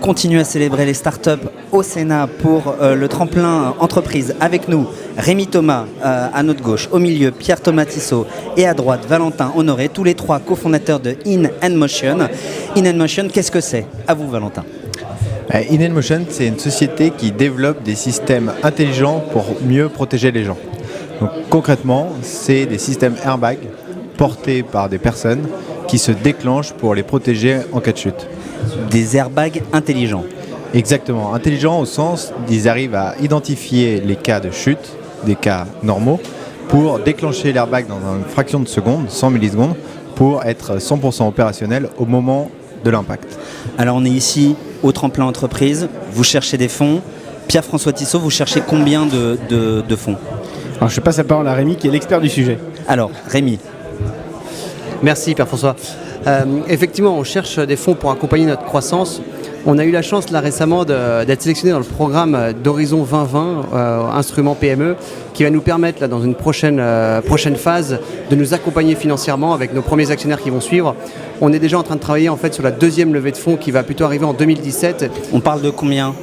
continue à célébrer les startups au Sénat pour le tremplin entreprise. Avec nous, Rémi Thomas à notre gauche, au milieu Pierre-Thomas Tissot et à droite Valentin Honoré, tous les trois cofondateurs de In&Motion. In&Motion, qu'est-ce que c'est? À vous Valentin. In&Motion, c'est une société qui développe des systèmes intelligents pour mieux protéger les gens. Donc, concrètement, c'est des systèmes airbags portés par des personnes qui se déclenchent pour les protéger en cas de chute. Des airbags intelligents. Exactement, intelligents au sens qu'ils arrivent à identifier les cas de chute, des cas normaux, pour déclencher l'airbag dans une fraction de seconde, 100 millisecondes, pour être 100% opérationnel au moment de l'impact. Alors on est ici au tremplin entreprise, vous cherchez des fonds. Pierre-François Tissot, vous cherchez combien de fonds? Alors je passe la parole à Rémi qui est l'expert du sujet. Alors Rémi. Merci Pierre-François. Effectivement, on cherche des fonds pour accompagner notre croissance. On a eu la chance là récemment d'être sélectionné dans le programme d'Horizon 2020, instrument PME, qui va nous permettre là, dans une prochaine phase de nous accompagner financièrement avec nos premiers actionnaires qui vont suivre. On est déjà en train de travailler en fait sur la deuxième levée de fonds qui va plutôt arriver en 2017. On parle de combien?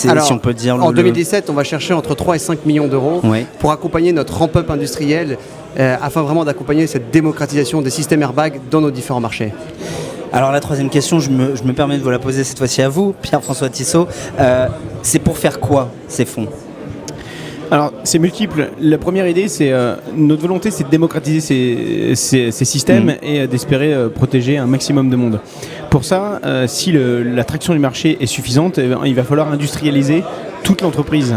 Alors, si on peut dire en 2017, on va chercher entre 3 et 5 millions d'euros pour accompagner notre ramp-up industriel afin vraiment d'accompagner cette démocratisation des systèmes airbags dans nos différents marchés. Alors la troisième question, je me permets de vous la poser cette fois-ci à vous, Pierre-François Tissot. C'est pour faire quoi ces fonds? Alors, c'est multiple. La première idée, c'est notre volonté, c'est de démocratiser ces systèmes et d'espérer protéger un maximum de monde. Pour ça, si la traction du marché est suffisante, il va falloir industrialiser toute l'entreprise.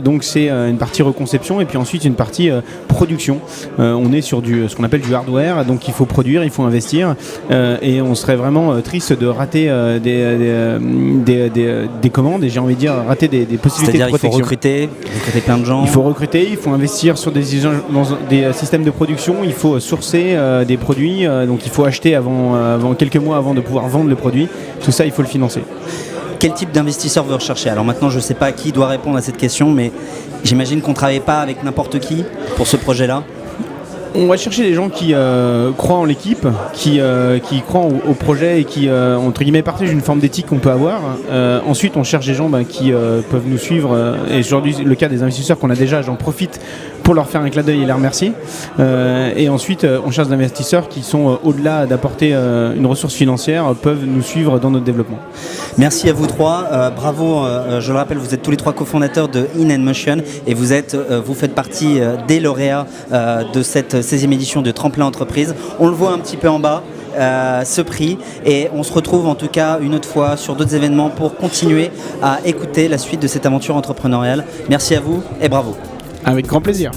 Donc c'est une partie reconception et puis ensuite une partie production. On est sur ce qu'on appelle du hardware, donc il faut produire, il faut investir et on serait vraiment triste de rater des commandes et j'ai envie de dire rater des possibilités de protection. C'est-à-dire qu'il faut recruter plein de gens. Il faut recruter, il faut investir sur des systèmes de production, il faut sourcer des produits, donc il faut acheter avant quelques mois avant de pouvoir vendre le produit. Tout ça, il faut le financer. Quel type d'investisseur vous recherchez? Alors maintenant, je ne sais pas qui doit répondre à cette question, mais j'imagine qu'on ne travaille pas avec n'importe qui pour ce projet-là. On va chercher des gens qui croient en l'équipe, qui croient au projet et qui, entre guillemets, partagent une forme d'éthique qu'on peut avoir. Ensuite, on cherche des gens qui peuvent nous suivre. Et aujourd'hui, le cas des investisseurs qu'on a déjà, j'en profite pour leur faire un clin d'œil et les remercier. Et ensuite, on cherche des investisseurs qui sont, au-delà d'apporter une ressource financière, peuvent nous suivre dans notre développement. Merci à vous trois. Bravo, je le rappelle, vous êtes tous les trois cofondateurs de In&Motion et vous faites partie des lauréats de cette 16e édition de Tremplin Entreprise. On le voit un petit peu en bas. Ce prix et on se retrouve en tout cas une autre fois sur d'autres événements pour continuer à écouter la suite de cette aventure entrepreneuriale. Merci à vous et bravo. Avec grand plaisir.